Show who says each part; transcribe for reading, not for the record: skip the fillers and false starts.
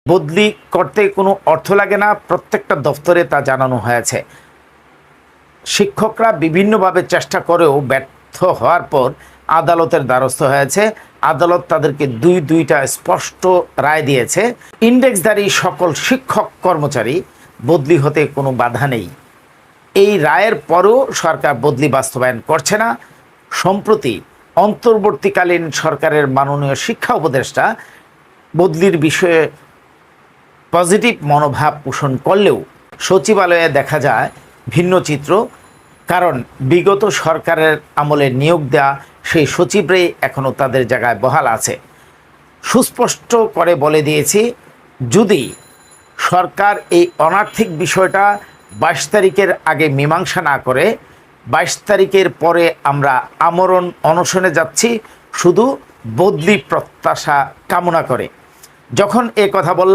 Speaker 1: বদলি করতে কোনো অর্থ লাগে না, প্রত্যেকটা দফতরে তা জানানো হয়েছে। শিক্ষকরা বিভিন্নভাবে চেষ্টা করেও ব্যর্থ হওয়ার পর আদালতের দ্বারস্থ হয়েছে। আদালত তাদেরকে দুইটা স্পষ্ট রায় দিয়েছে। ইন্ডেক্সধারী সকল শিক্ষক কর্মচারী বদলি হতে কোনো বাধা নেই। এই রায়ের পরও সরকার বদলি বাস্তবায়ন করছে না। সম্প্রতি অন্তর্বর্তীকালীন সরকারের মাননীয় শিক্ষা উপদেষ্টা বদলির বিষয়ে পজিটিভ মনোভাব পোষণ করলেও সচিবালয়ে দেখা যায় ভিন্ন চিত্র। কারণ বিগত সরকারের আমলে নিয়োগ দেওয়া সেই সচিবরাই এখনও তাদের জায়গায় বহাল আছে। সুস্পষ্ট করে বলে দিয়েছি, যদি সরকার এই অনার্থিক বিষয়টা 22 তারিখের আগে মীমাংসা না করে, 22 তারিখের পরে আমরা আমরণ অনশনে যাচ্ছি শুধু বদলি প্রত্যাশা কামনা করে। যখন এ কথা বললাম